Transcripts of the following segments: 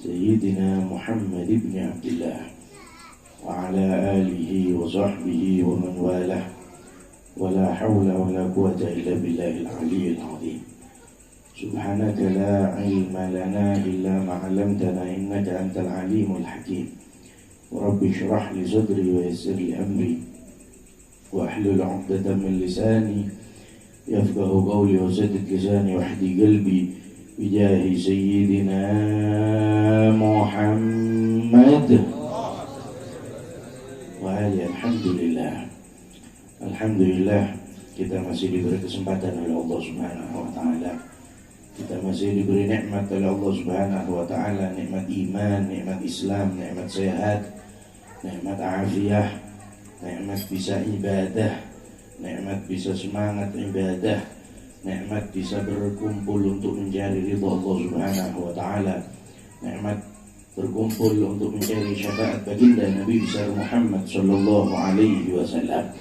سيدنا محمد بن عبد الله وعلى آله وصحبه ومن والاه ولا حول ولا قوة إلا بالله العلي العظيم. سبحانك لا علم لنا إلا ما علمتنا إنك أنت العليم الحكيم. ورب اشرح لي صدري ويسر لي أمري واحلل عقدة من لساني يفقه قولي وسدد لساني واهدي قلبي بجاه سيدنا محمد وعلي. Alhamdulillah kita masih diberi kesempatan oleh Allah Subhanahu wa taala. Kita masih diberi nikmat oleh Allah Subhanahu wa taala, nikmat iman, nikmat Islam, nikmat sehat, nikmat afiah, nikmat bisa ibadah, nikmat bisa semangat ibadah, nikmat bisa berkumpul untuk mencari ridha Allah Subhanahu wa taala, nikmat berkumpul untuk mencari syafaat baginda Nabi besar Muhammad sallallahu alaihi wasallam,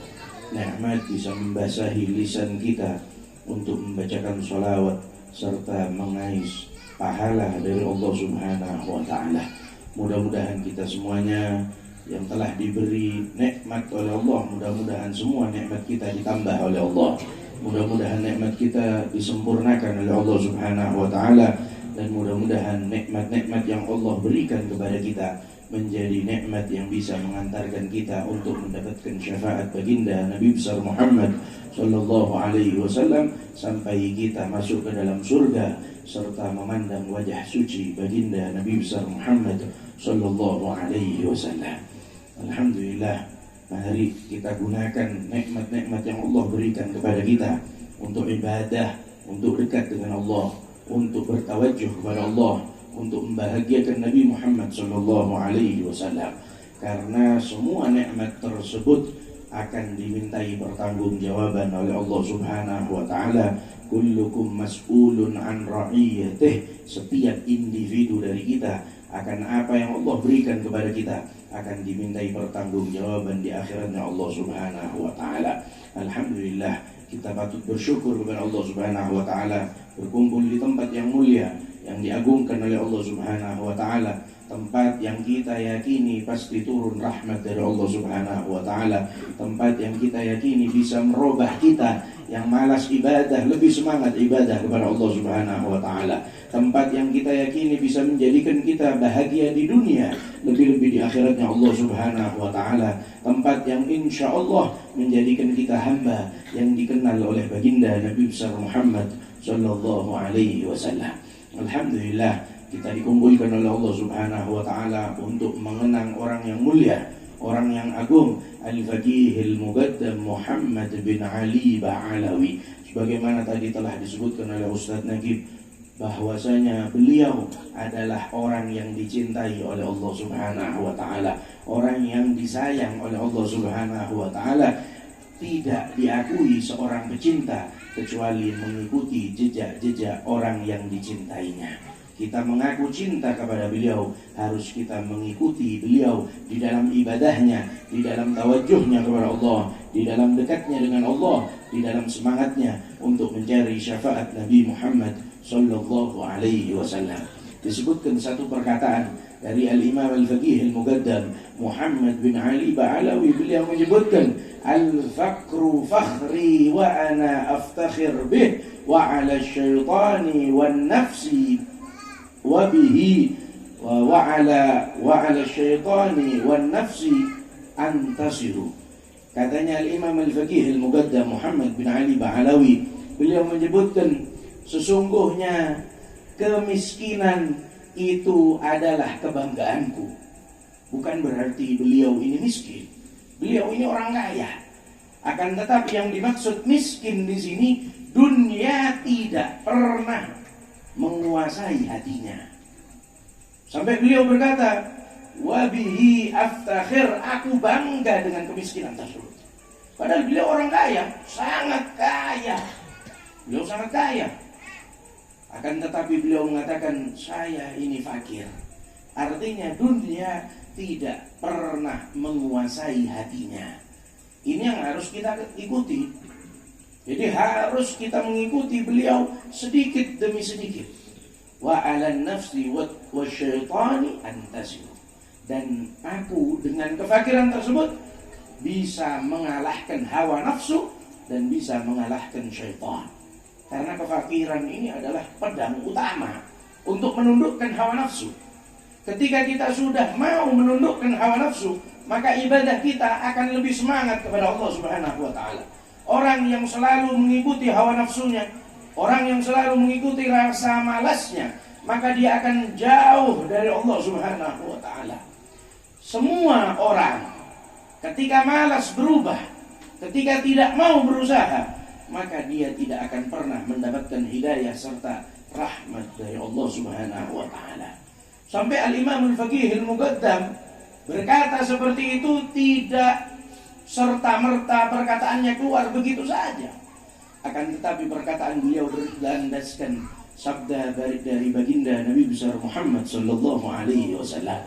nikmat bisa membasahi lisan kita untuk membacakan sholawat serta mengais pahala dari Allah Subhanahu wa taala. Mudah-mudahan kita semuanya yang telah diberi nikmat oleh Allah, mudah-mudahan semua nikmat kita ditambah oleh Allah. Mudah-mudahan nikmat kita disempurnakan oleh Allah Subhanahu wa taala, dan mudah-mudahan nikmat-nikmat yang Allah berikan kepada kita menjadi nikmat yang bisa mengantarkan kita untuk mendapatkan syafaat baginda Nabi besar Muhammad sallallahu alaihi wasallam sampai kita masuk ke dalam surga serta memandang wajah suci baginda Nabi besar Muhammad sallallahu alaihi wasallam. Alhamdulillah, mari kita gunakan nikmat-nikmat yang Allah berikan kepada kita untuk ibadah, untuk dekat dengan Allah, untuk bertawajjuh kepada Allah, untuk membahagiakan Nabi Muhammad sallallahu alaihi wasallam. Karena semua nikmat tersebut akan dimintai pertanggungjawaban oleh Allah Subhanahu wa taala. Kullukum mas'ulun an ra'iyatih. Setiap individu dari kita akan apa yang Allah berikan kepada kita akan dimintai pertanggungjawaban di akhiratnya Allah Subhanahu wa taala. Alhamdulillah, kita patut bersyukur kepada Allah Subhanahu wa taala berkumpul di tempat yang mulia yang diagungkan oleh Allah Subhanahu wa taala, tempat yang kita yakini pasti turun rahmat dari Allah Subhanahu wa taala, tempat yang kita yakini bisa merubah kita yang malas ibadah lebih semangat ibadah kepada Allah Subhanahu wa taala, tempat yang kita yakini bisa menjadikan kita bahagia di dunia lebih-lebih di akhiratnya Allah Subhanahu wa taala, tempat yang insya Allah menjadikan kita hamba yang dikenal oleh baginda Nabi besar Muhammad sallallahu alaihi wasallam. Alhamdulillah, kita dikumpulkan oleh Allah Subhanahu wa taala untuk mengenang orang yang mulia, orang yang agung, Al-Faqih Al-Muqaddam Muhammad bin Ali Ba'alawi. Sebagaimana tadi telah disebutkan oleh Ustaz Nagib, bahwasanya beliau adalah orang yang dicintai oleh Allah Subhanahu wa taala, orang yang disayang oleh Allah Subhanahu wa taala. Tidak diakui seorang pecinta kecuali mengikuti jejak-jejak orang yang dicintainya. Kita mengaku cinta kepada beliau, harus kita mengikuti beliau di dalam ibadahnya, di dalam tawajjuhnya kepada Allah, di dalam dekatnya dengan Allah, di dalam semangatnya untuk mencari syafaat Nabi Muhammad sallallahu alaihi wasallam. Disebutkan satu perkataan dari Al-Imam Al-Faqih Al-Muqaddam Muhammad bin Ali Ba'alawi. Beliau menyebutkan, al-faqru fakhri wa ana aftakhir bih wa ala syaitani wan nafsi wa bihi wa ala syaitani wan nafsi antasiru. Katanya Al-Imam Al-Faqih Al-Muqaddam Muhammad bin Ali Ba'alawi, beliau menyebutkan sesungguhnya kemiskinan itu adalah kebanggaanku. Bukan berarti beliau ini miskin. Beliau ini orang kaya. Akan tetapi yang dimaksud miskin di sini, dunia tidak pernah menguasai hatinya. Sampai beliau berkata, wabihi aftakhir, aku bangga dengan kemiskinan tersebut. Padahal beliau orang kaya, sangat kaya. Beliau sangat kaya. Akan tetapi beliau mengatakan, saya ini fakir. Artinya dunia tidak pernah menguasai hatinya. Ini yang harus kita ikuti. Jadi harus kita mengikuti beliau sedikit demi sedikit. wa 'alan nafsi wasyaitani antasiru. Dan aku dengan kefakiran tersebut bisa mengalahkan hawa nafsu dan bisa mengalahkan syaitan. Karena kefakiran ini adalah pedang utama untuk menundukkan hawa nafsu. Ketika kita sudah mau menundukkan hawa nafsu, maka ibadah kita akan lebih semangat kepada Allah Subhanahu wa taala. Orang yang selalu mengikuti hawa nafsunya, orang yang selalu mengikuti rasa malasnya, maka dia akan jauh dari Allah Subhanahu wa taala. Semua orang ketika malas berubah, ketika tidak mau berusaha, maka dia tidak akan pernah mendapatkan hidayah serta rahmat dari Allah Subhanahu wa taala. Sampai Al-Imam Al-Faqih Al-Muqaddam berkata seperti itu tidak serta-merta perkataannya keluar begitu saja. Akan tetapi perkataan beliau berlandaskan sabda dari baginda Nabi besar Muhammad sallallahu alaihi wasallam.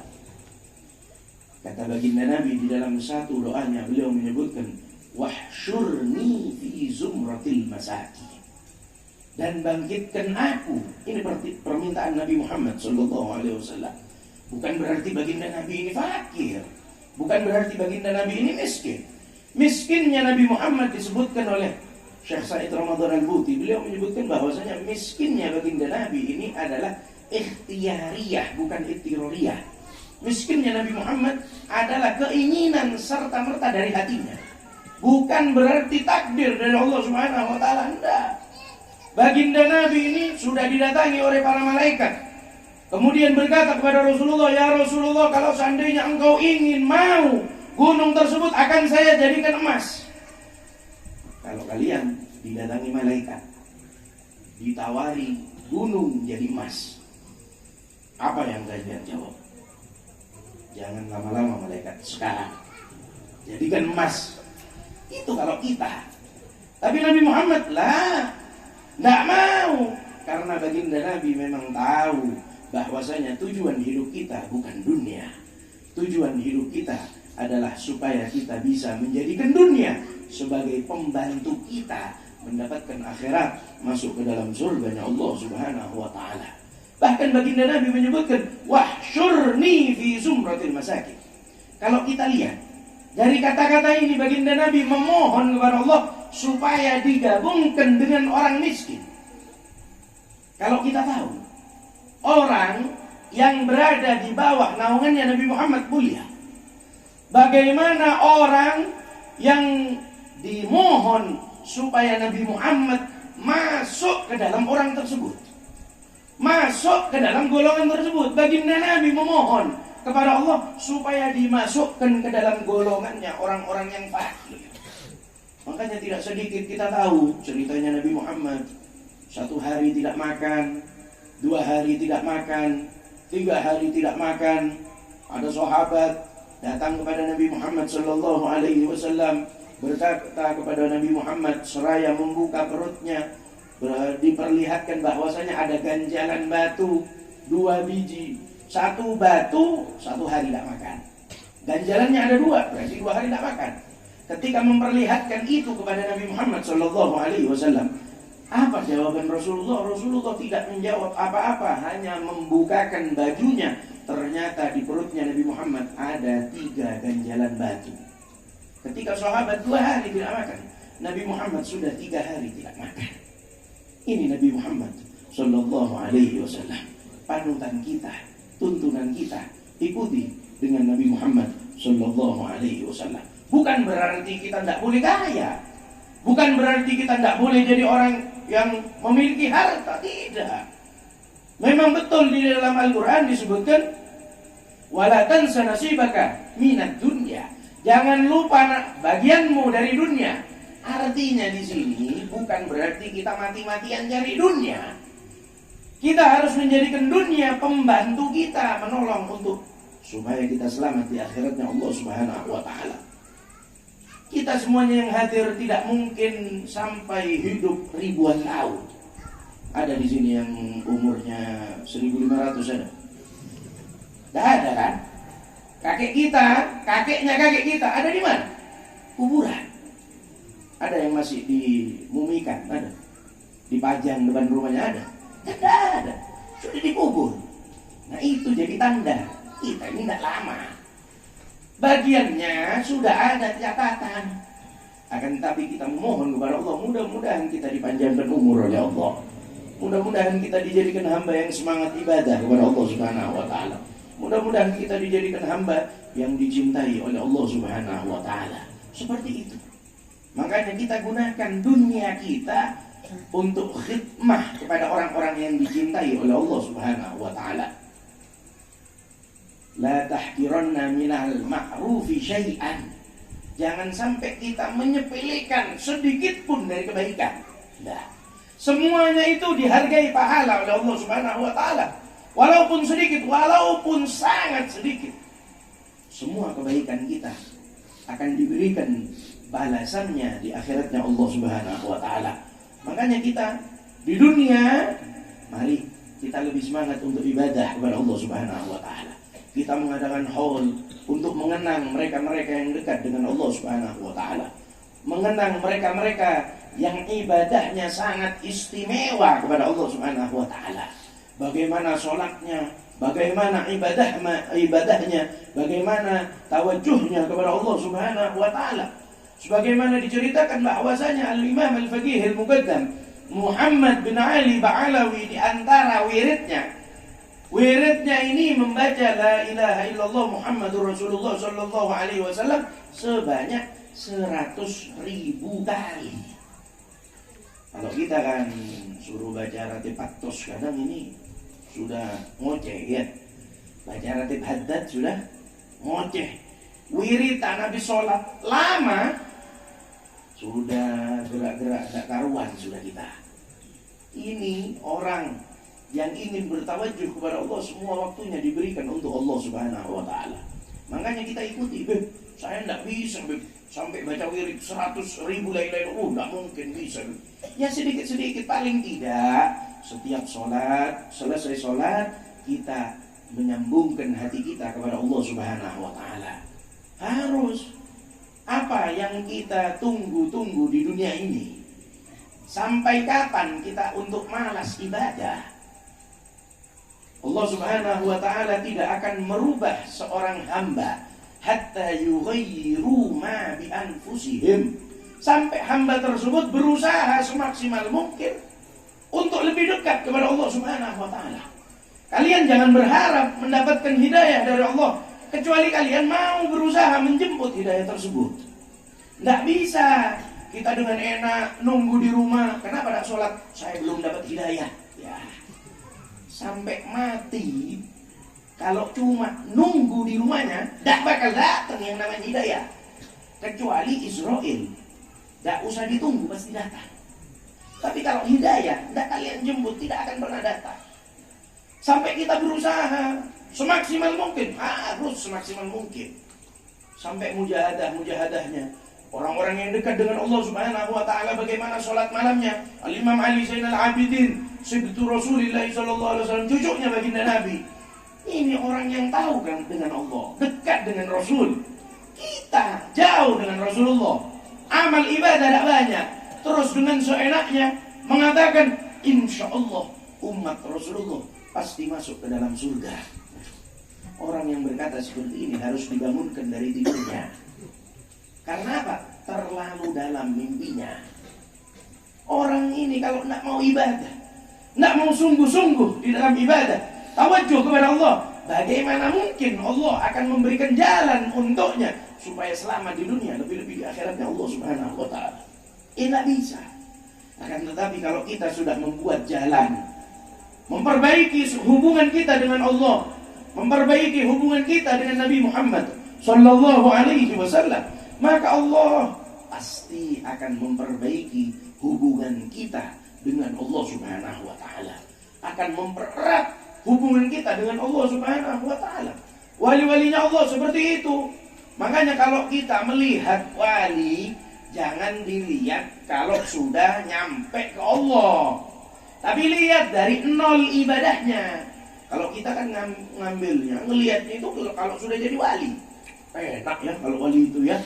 Kata baginda Nabi di dalam satu doanya, beliau menyebutkan wahsyurni fi zumratil masakin, dan bangkitkan aku. Ini permintaan Nabi Muhammad sallallahu alaihi wasallam. Bukan berarti baginda Nabi ini fakir, bukan berarti baginda Nabi ini miskin. Miskinnya Nabi Muhammad disebutkan oleh Syekh Said Ramadan Al-Buti. Beliau menyebutkan bahwasanya miskinnya baginda Nabi ini adalah ikhtiyariyah, bukan iktiroriyah. Miskinnya Nabi Muhammad adalah keinginan serta-merta dari hatinya. Bukan berarti takdir dari Allah Subhanahu wa taala, enggak. Baginda Nabi ini sudah didatangi oleh para malaikat. Kemudian berkata kepada Rasulullah, "Ya Rasulullah, kalau seandainya engkau ingin mau gunung tersebut akan saya jadikan emas." Kalau kalian didatangi malaikat, ditawari gunung jadi emas, apa yang kalian jawab? Jangan lama-lama malaikat, sekarang jadikan emas. Itu kalau kita. Tapi Nabi Muhammad lah, tidak mau. Karena baginda Nabi memang tahu bahwasanya tujuan hidup kita bukan dunia. Tujuan hidup kita adalah supaya kita bisa menjadikan dunia sebagai pembantu kita mendapatkan akhirat, masuk ke dalam surganya Allah Subhanahu wa taala. Bahkan baginda Nabi menyebutkan wahsyurni fi zumratil masakin. Kalau kita lihat dari kata-kata ini, baginda Nabi memohon kepada Allah supaya digabungkan dengan orang miskin. Kalau kita tahu orang yang berada di bawah naungannya Nabi Muhammad mulia, bagaimana orang yang dimohon supaya Nabi Muhammad masuk ke dalam orang tersebut, masuk ke dalam golongan tersebut. Baginda Nabi memohon kepada Allah supaya dimasukkan ke dalam golongannya orang-orang yang fakir. Makanya tidak sedikit kita tahu ceritanya Nabi Muhammad. 1 hari tidak makan, 2 hari tidak makan, 3 hari tidak makan. Ada sahabat datang kepada Nabi Muhammad sallallahu alaihi wasallam, berkata kepada Nabi Muhammad seraya membuka perutnya, diperlihatkan bahwasanya ada ganjalan batu 2 biji. 1 batu 1 hari tidak makan. Ganjalannya ada 2, berarti 2 hari tidak makan. Ketika memperlihatkan itu kepada Nabi Muhammad sallallahu alaihi wasallam, apa jawaban Rasulullah? Rasulullah tidak menjawab apa-apa, hanya membukakan bajunya. Ternyata di perutnya Nabi Muhammad ada 3 ganjalan batu. Ketika sahabat 2 hari tidak makan, Nabi Muhammad sudah 3 hari tidak makan. Ini Nabi Muhammad sallallahu alaihi wasallam. Panutan kita, tuntunan kita, ikuti dengan Nabi Muhammad sallallahu alaihi wasallam. Bukan berarti kita tidak boleh kaya, bukan berarti kita tidak boleh jadi orang yang memiliki harta, tidak. Memang betul di dalam Al-Quran disebutkan wala tansa nasibaka minad dunya, jangan lupa bagianmu dari dunia. Artinya di sini bukan berarti kita mati-matian cari dunia. Kita harus menjadikan dunia pembantu kita, menolong untuk supaya kita selamat di akhiratnya Allah Subhanahu wa taala. Kita semuanya yang hadir tidak mungkin sampai hidup ribuan tahun. Ada di sini yang umurnya 1500 ada? Tidak ada kan? Kakek kita, kakeknya kakek kita ada di mana? Kuburan. Ada yang masih dimumikan, ada. Dipajang depan rumahnya ada. Tidak ada. sudah dikubur. Nah itu jadi tanda kita ini tidak lama. Bagiannya sudah ada catatan. Akan tetapi kita mohon kepada Allah, mudah-mudahan kita dipanjangkan umur oleh Allah. Mudah-mudahan kita dijadikan hamba yang semangat ibadah kepada Allah Subhanahu wa taala. Mudah-mudahan kita dijadikan hamba yang dicintai oleh Allah Subhanahu wa taala. Seperti itu. Makanya kita gunakan dunia kita untuk khidmah kepada orang-orang yang dicintai oleh Allah Subhanahu wa taala. La tahqiranna minal ma'rufi syai'an. Jangan sampai kita menyepelekan sedikit pun dari kebaikan. Nah, semuanya itu dihargai pahala oleh Allah Subhanahu wa taala. Walaupun sedikit, walaupun sangat sedikit. Semua kebaikan kita akan diberikan balasannya di akhiratnya Allah Subhanahu wa taala. Makanya kita di dunia, mari kita lebih semangat untuk ibadah kepada Allah Subhanahu wa taala. Kita mengadakan haul untuk mengenang mereka-mereka yang dekat dengan Allah Subhanahu wa taala. Mengenang mereka-mereka yang ibadahnya sangat istimewa kepada Allah Subhanahu wa taala. Bagaimana sholatnya, bagaimana ibadahnya, bagaimana tawajuhnya kepada Allah Subhanahu wa taala. Sebagaimana diceritakan bahwasanya Al-Imam Al-Faqih Al-Muqaddam Muhammad bin Ali Ba'alawi di antara wiridnya ini membaca la ilaha illallah Muhammadur Rasulullah sallallahu alaihi wasallam sebanyak 100.000 kali. Kalau kita kan suruh baca ratib patos kadang ini sudah ngoceh ya. Baca ratib haddad sudah ngoceh. Wirid Nabi sholat lama sudah gerak-gerak tak karuan sudah kita. Ini orang yang ingin bertawajuh kepada Allah, semua waktunya diberikan untuk Allah Subhanahu wa taala. Makanya kita ikuti, saya tidak bisa sampai baca wirid 100.000 la ilaha illallah, tidak mungkin bisa. Ya sedikit-sedikit, paling tidak setiap sholat, selesai sholat kita menyambungkan hati kita kepada Allah Subhanahu wa taala. Harus. Apa yang kita tunggu-tunggu di dunia ini? Sampai kapan kita untuk malas ibadah? Allah Subhanahu wa taala tidak akan merubah seorang hamba hatta yughayyiru ma bi anfusihim, sampai hamba tersebut berusaha semaksimal mungkin untuk lebih dekat kepada Allah Subhanahu wa taala. Kalian jangan berharap mendapatkan hidayah dari Allah kecuali kalian mau berusaha menjemput hidayah tersebut. Tidak bisa kita dengan enak nunggu di rumah. Kenapa tidak sholat? Saya belum dapat hidayah. Ya, sampai mati kalau cuma nunggu di rumahnya, tidak bakal datang yang namanya hidayah. Kecuali Israel, tidak usah ditunggu pasti datang. Tapi kalau hidayah tidak kalian jemput, tidak akan pernah datang. Sampai kita berusaha semaksimal mungkin, harus semaksimal mungkin. Sampai mujahadahnya orang-orang yang dekat dengan Allah Subhanahu wa taala, bagaimana sholat malamnya. Al-Imam Ali Zainal Abidin, sibtu Rasulullah sallallahu alaihi wasallam, cucunya baginda Nabi. Ini orang yang tahu kan dengan Allah, dekat dengan Rasul. Kita jauh dengan Rasulullah, amal ibadah tidak banyak, terus dengan seenaknya mengatakan insya Allah umat Rasulullah pasti masuk ke dalam surga. Orang yang berkata seperti ini harus dibangunkan dari tidurnya. Karena apa? Terlalu dalam mimpinya. Orang ini kalau tidak mau ibadah, tidak mau sungguh-sungguh di dalam ibadah, tawajuh kepada Allah, bagaimana mungkin Allah akan memberikan jalan untuknya supaya selamat di dunia, lebih-lebih di akhiratnya Allah Subhanahu wa taala. Tidak bisa. Akan tetapi kalau kita sudah membuat jalan, memperbaiki hubungan kita dengan Allah, memperbaiki hubungan kita dengan Nabi Muhammad sallallahu alaihi wasallam, maka Allah pasti akan memperbaiki hubungan kita dengan Allah Subhanahu wa taala. Akan mempererat hubungan kita dengan Allah Subhanahu wa taala. Wali-walinya Allah seperti itu. Makanya kalau kita melihat wali, jangan dilihat kalau sudah nyampe ke Allah, tapi lihat dari nol ibadahnya. Kalau kita kan ngambilnya, ngelihatnya itu kalau sudah jadi wali. Enak ya kalau wali itu ya,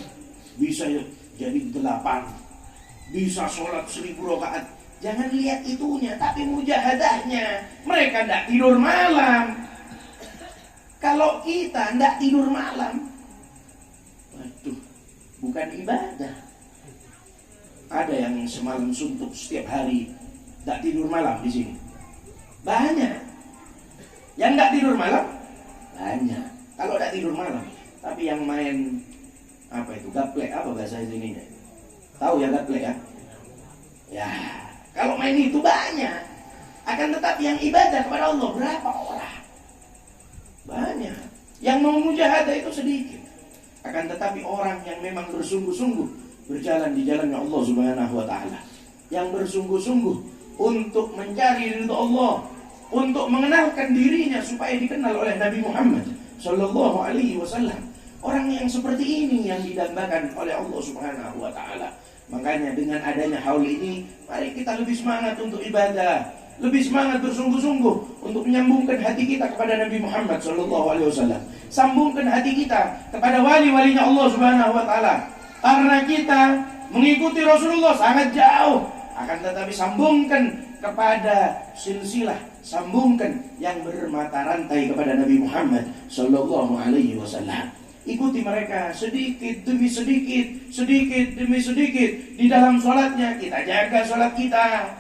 bisa jadi 8, bisa sholat 1000 rakaat, Jangan lihat itunya, tapi mujahadahnya. Mereka tidak tidur malam. Kalau kita tidak tidur malam, waduh, bukan ibadah. Ada yang semalam suntuk setiap hari, tidak tidur malam di sini. Banyak. Yang tidak tidur malam, banyak. Kalau tidak tidur malam, tapi yang main apa itu gaplek, apa bahasa ininya? Tahu ya gaplek ya? Ya, kalau main itu banyak. Akan tetapi yang ibadah kepada Allah berapa orang? Banyak. Yang mau mujahadah itu sedikit. Akan tetapi orang yang memang bersungguh-sungguh berjalan di jalannya Allah Subhanahu wa taala, yang bersungguh-sungguh untuk mencari ridha Allah, untuk mengenalkan dirinya supaya dikenal oleh Nabi Muhammad sallallahu alaihi wasallam. Orang yang seperti ini yang didambakan oleh Allah Subhanahu wa taala. Makanya dengan adanya haul ini, mari kita lebih semangat untuk ibadah, lebih semangat bersungguh-sungguh untuk menyambungkan hati kita kepada Nabi Muhammad sallallahu alaihi wasallam. Sambungkan hati kita kepada wali-walinya Allah Subhanahu wa taala. Karena kita mengikuti Rasulullah sangat jauh, akan tetapi sambungkan kepada silsilah, sambungkan yang bermata rantai kepada Nabi Muhammad sallallahu alaihi wasallam. Ikuti mereka sedikit demi sedikit, sedikit demi sedikit. Di dalam sholatnya kita jaga sholat kita.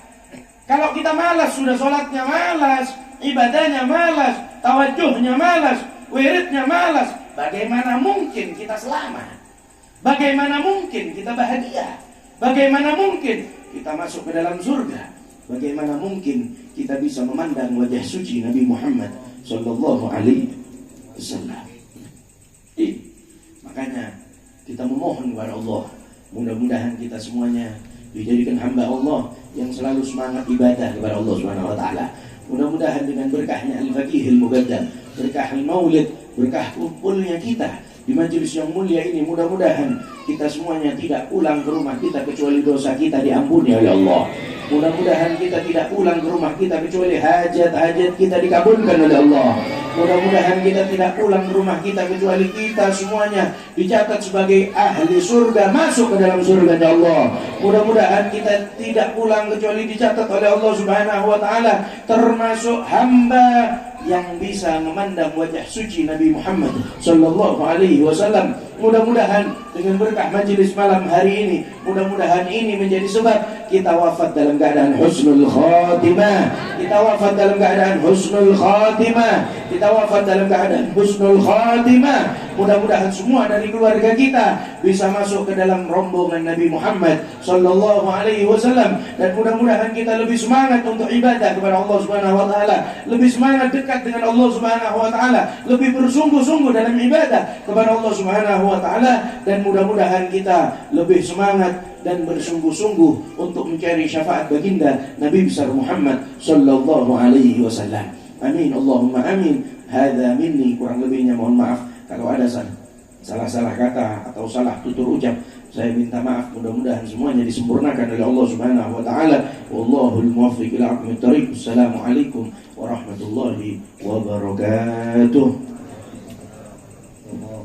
Kalau kita malas, sudah sholatnya malas, ibadahnya malas, tawajuhnya malas, wiridnya malas, bagaimana mungkin kita selamat? Bagaimana mungkin kita bahagia? Bagaimana mungkin kita masuk ke dalam surga? Bagaimana mungkin kita bisa memandang wajah suci Nabi Muhammad sallallahu alaihi wasallam? Makanya kita memohon kepada Allah, mudah-mudahan kita semuanya dijadikan hamba Allah yang selalu semangat ibadah kepada Allah Subhanahu wa taala. Mudah-mudahan dengan berkahnya Al-Faqihil Mubaddal, berkah Maulid, berkah kumpulnya kita di majelis yang mulia ini, mudah-mudahan kita semuanya tidak pulang ke rumah kita kecuali dosa kita diampuni oleh Allah. Mudah-mudahan kita tidak pulang ke rumah kita kecuali hajat-hajat kita dikabulkan oleh Allah. Mudah-mudahan kita tidak pulang ke rumah kita kecuali kita semuanya dicatat sebagai ahli surga, masuk ke dalam surga Allah. Mudah-mudahan kita tidak pulang kecuali dicatat oleh Allah Subhanahu wa taala termasuk hamba yang bisa memandang wajah suci Nabi Muhammad sallallahu alaihi wasallam. Mudah-mudahan dengan berkah majelis malam hari ini, mudah-mudahan ini menjadi sebab kita wafat dalam keadaan husnul khatimah. Kita wafat dalam keadaan husnul khatimah. Kita wafat dalam keadaan husnul khatimah. Mudah-mudahan semua dari keluarga kita bisa masuk ke dalam rombongan Nabi Muhammad sallallahu alaihi wasallam, dan mudah-mudahan kita lebih semangat untuk ibadah kepada Allah Subhanahu wa taala, lebih semangat dekat dengan Allah Subhanahu wa taala, lebih bersungguh-sungguh dalam ibadah kepada Allah Subhanahu wa taala, dan mudah-mudahan kita lebih semangat dan bersungguh-sungguh untuk mencari syafaat baginda Nabi besar Muhammad sallallahu alaihi wasallam. Amin, Allahumma amin. Hadza minni, kurang lebihnya mohon maaf kalau ada salah kata atau salah tutur ucap, saya minta maaf. Mudah-mudahan semuanya disempurnakan oleh Allah Subhanahu wa taala. Wallahul muwaffiq ila aqwamit thariq. Assalamualaikum warahmatullahi wabarakatuh.